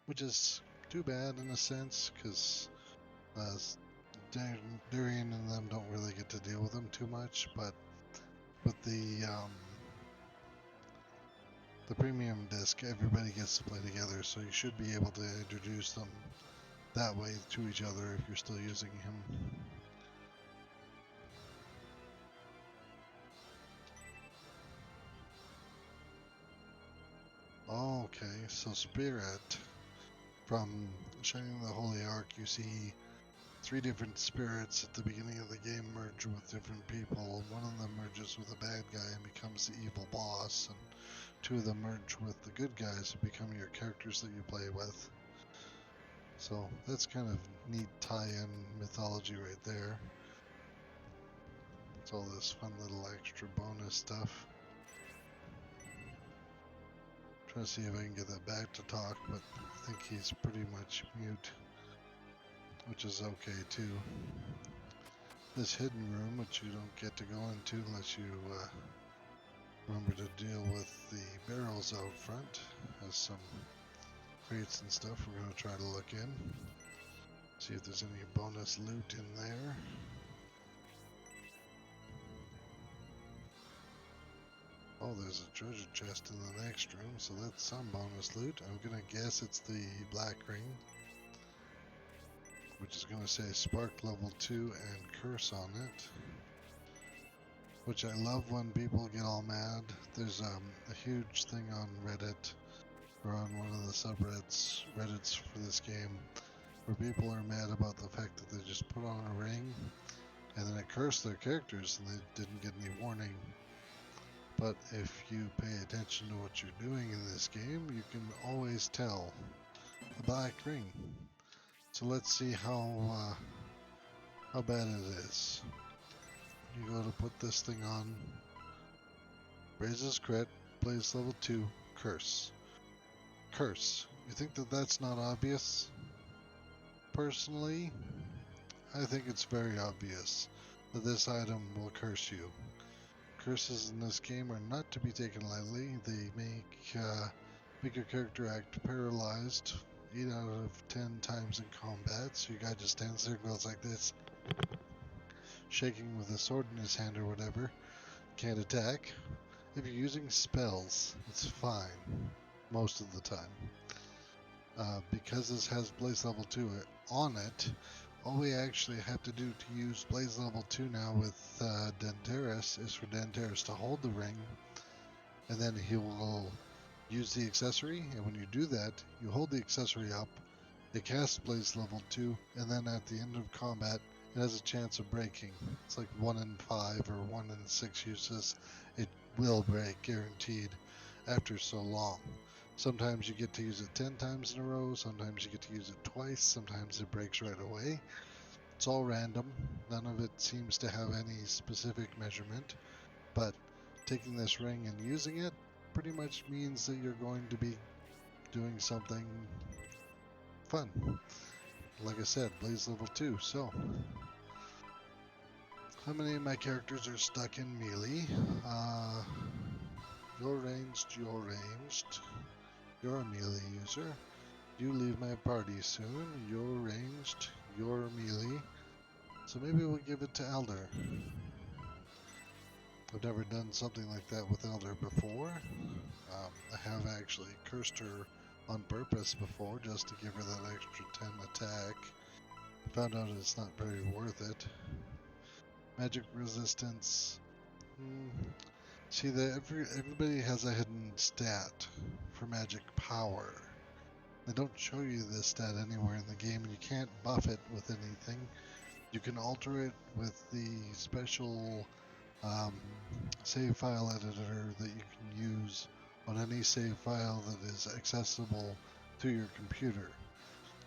which is too bad in a sense, because uh, Darian and them don't really get to deal with him too much, but with the premium disc, everybody gets to play together, so you should be able to introduce them that way to each other if you're still using him. Okay, so Spirit. From Shining the Holy Ark, you see 3 different spirits at the beginning of the game merge with different people. One of them merges with a bad guy and becomes the evil boss, and 2 of them merge with the good guys and become your characters that you play with. So that's kind of neat tie-in mythology right there. It's all this fun little extra bonus stuff. Trying to see if I can get that back to talk, but I think he's pretty much mute, which is okay too. This hidden room, which you don't get to go into unless you remember to deal with the barrels out front, has some crates and stuff. We're going to try to look in, see if there's any bonus loot in there. Oh, there's a treasure chest in the next room, so that's some bonus loot. I'm going to guess it's the black ring, which is going to say Spark level 2 and Curse on it. Which I love when people get all mad. There's a huge thing on Reddit, or on one of the Reddits for this game, where people are mad about the fact that they just put on a ring and then it cursed their characters and they didn't get any warning. But if you pay attention to what you're doing in this game, you can always tell the black ring. So let's see how bad it is. You go to put this thing on. Raises crit, blaze level 2, curse. Curse. You think that that's not obvious? Personally, I think it's very obvious that this item will curse you. Curses in this game are not to be taken lightly. They make your character act paralyzed 8 out of 10 times in combat. So your guy just stands there and goes like this, shaking with a sword in his hand or whatever. Can't attack. If you're using spells, it's fine most of the time. Because this has Blaze level 2 on it, all we actually have to do to use Blaze level 2 now with Denteris is for Denteris to hold the ring, and then he will use the accessory, and when you do that, you hold the accessory up, it casts Blaze level 2, and then at the end of combat, it has a chance of breaking. It's like 1 in 5 or 1 in 6 uses. It will break, guaranteed, after so long. Sometimes you get to use it 10 times in a row, sometimes you get to use it twice, sometimes it breaks right away. It's all random. None of it seems to have any specific measurement, but taking this ring and using it pretty much means that you're going to be doing something fun. Like I said, Blaze level 2, so how many of my characters are stuck in melee? You're ranged, you're ranged. You're a melee user. You leave my party soon. You're ranged, you're melee. So maybe we'll give it to Elder. I've never done something like that with Elder before. I have actually cursed her on purpose before just to give her that extra 10 attack. Found out it's not very worth it. Magic resistance. See, everybody has a hidden stat for magic power. They don't show you this stat anywhere in the game, and you can't buff it with anything. You can alter it with the special save file editor that you can use on any save file that is accessible to your computer.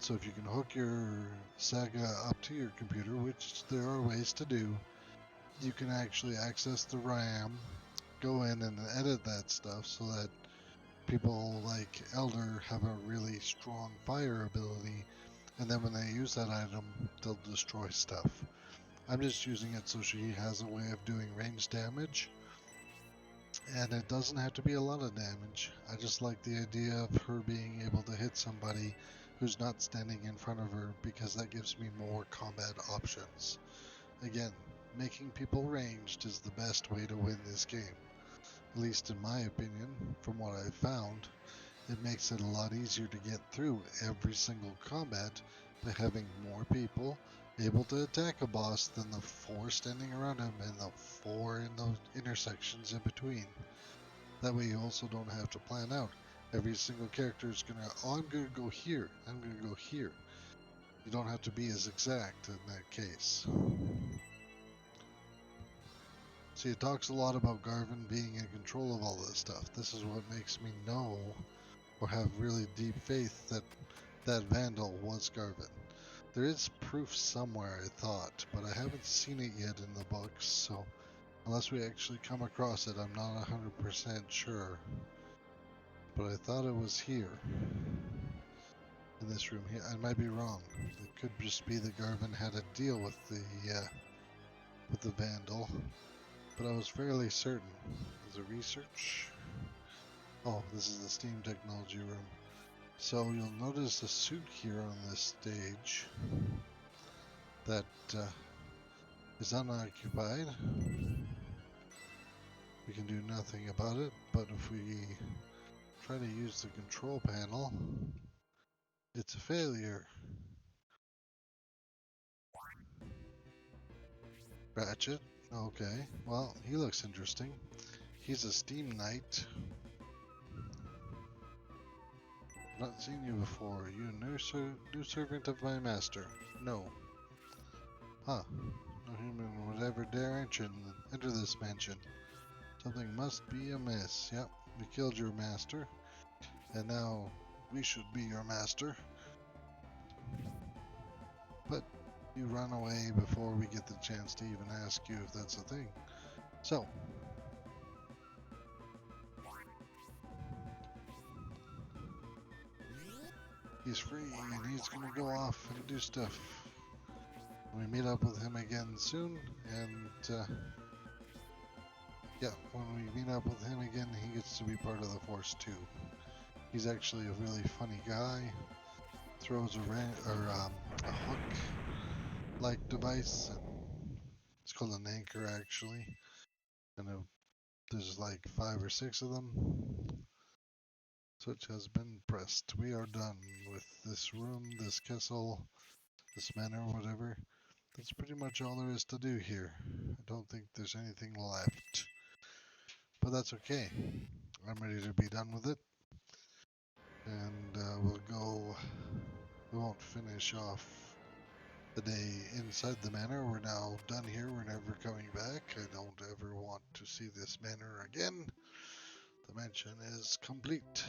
So if you can hook your saga up to your computer, which there are ways to do, you can actually access the RAM, go in and edit that stuff so that people like Elder have a really strong fire ability, and then when they use that item, they'll destroy stuff. I'm just using it so she has a way of doing range damage, and it doesn't have to be a lot of damage. I just like the idea of her being able to hit somebody who's not standing in front of her, because that gives me more combat options. Again, making people ranged is the best way to win this game. At least in my opinion, from what I've found. It makes it a lot easier to get through every single combat by having more people able to attack a boss than the 4 standing around him and the 4 in the intersections in between. That way you also don't have to plan out. Every single character is gonna, oh, I'm gonna go here, I'm gonna go here. You don't have to be as exact in that case. See, it talks a lot about Garvin being in control of all this stuff. This is what makes me know or have really deep faith that that Vandal was Garvin. There is proof somewhere, I thought, but I haven't seen it yet in the books, so unless we actually come across it, I'm not 100% sure. But I thought it was here. In this room here. I might be wrong. It could just be that Garvin had a deal with the Vandal, but I was fairly certain. There's a research. Oh, this is the Steam Technology room. So you'll notice a suit here on this stage that is unoccupied. We can do nothing about it, but if we try to use the control panel, it's a failure. Ratchet, okay, well, he looks interesting. He's a Steam Knight. Not seen you before. You new servant of my master. No. Huh. No human would ever dare enter this mansion. Something must be amiss. Yep, we killed your master, and now we should be your master. But you run away before we get the chance to even ask you if that's a thing. So, he's free and he's gonna go off and do stuff. We meet up with him again soon, and yeah, when we meet up with him again, he gets to be part of the Force too. He's actually a really funny guy. throws a hook-like device, and it's called an anchor actually, and there's like 5 or 6 of them. Switch has been pressed. We are done with this room, this castle, this manor, whatever. That's pretty much all there is to do here. I don't think there's anything left. But that's okay. I'm ready to be done with it. And we won't finish off the day inside the manor. We're now done here. We're never coming back. I don't ever want to see this manor again. The mansion is complete.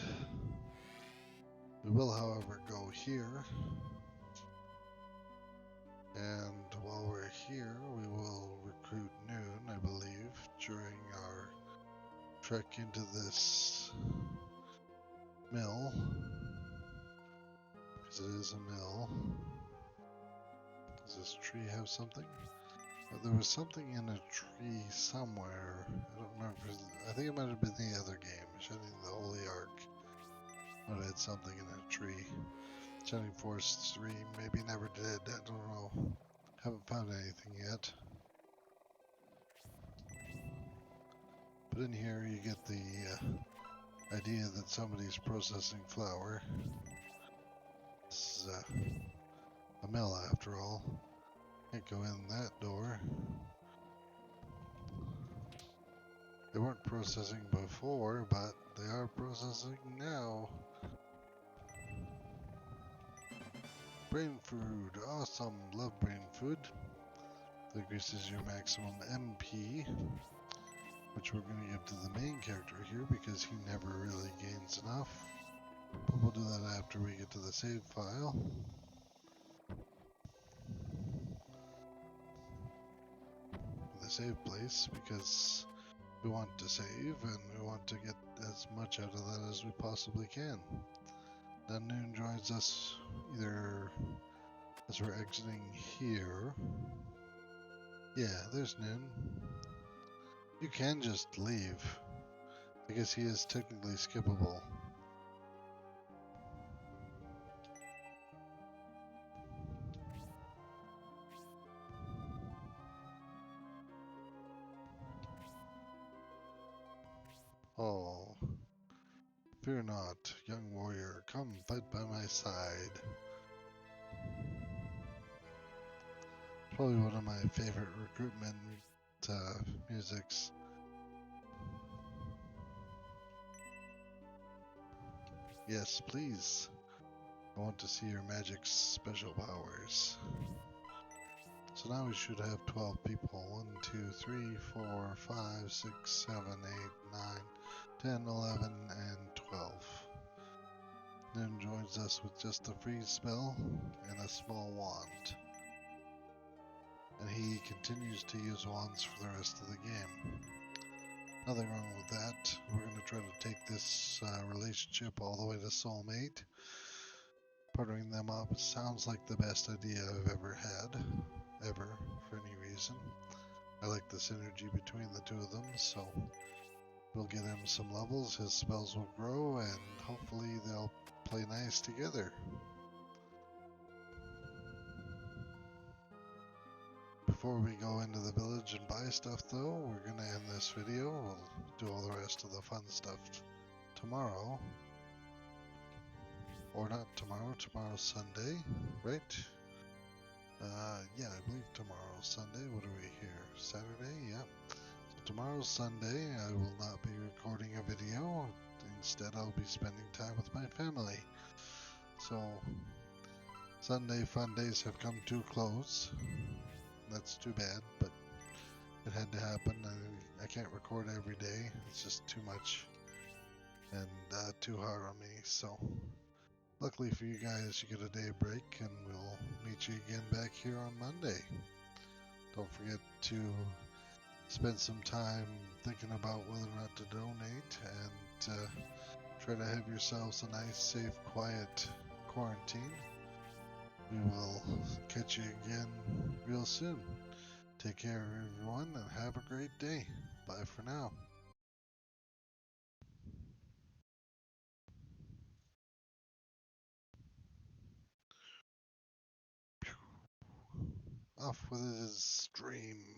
We will, however, go here. And while we're here, we will recruit Noon, I believe, during our trek into this mill. Because it is a mill. Does this tree have something? There was something in a tree somewhere. I don't remember. I think it might have been the other game, Shining the Holy Ark. Might have had something in a tree. Shining Force 3 maybe never did. I don't know. Haven't found anything yet. But in here you get the idea that somebody's processing flour. This is a mill after all. Can't go in that door. They weren't processing before, but they are processing now. Brain food, awesome, love brain food. That increases your maximum MP, which we're going to give to the main character here because he never really gains enough. But we'll do that after we get to the save file. The save place, because we want to save and we want to get as much out of that as we possibly can. Now Noon joins us either as we're exiting here. Yeah, there's Noon. You can just leave. I guess he is technically skippable. Oh, fear not, young warrior, come fight by my side. Probably one of my favorite recruitment musics. Yes, please. I want to see your magic's special powers. So now we should have 12 people. 1, 2, 3, 4, 5, 6, 7, 8, 9, 10, 11, and 12. Then joins us with just a freeze spell and a small wand. And he continues to use wands for the rest of the game. Nothing wrong with that. We're going to try to take this relationship all the way to soulmate. Partnering them up sounds like the best idea I've ever had. Ever, for any reason. I like the synergy between the two of them, so we'll get him some levels, his spells will grow, and hopefully they'll play nice together. Before we go into the village and buy stuff though, we're gonna end this video. We'll do all the rest of the fun stuff tomorrow. Or not tomorrow, tomorrow's Sunday, right? Yeah, I believe tomorrow's Sunday. What are we here? Saturday? Yeah. So tomorrow's Sunday. I will not be recording a video. Instead, I'll be spending time with my family. So, Sunday fun days have come to a close. That's too bad, but it had to happen. I can't record every day. It's just too much and too hard on me. So, luckily for you guys, you get a day break, and we'll meet you again back here on Monday. Don't forget to spend some time thinking about whether or not to donate, and try to have yourselves a nice, safe, quiet quarantine. We will catch you again real soon. Take care, everyone, and have a great day. Bye for now. Off with his stream.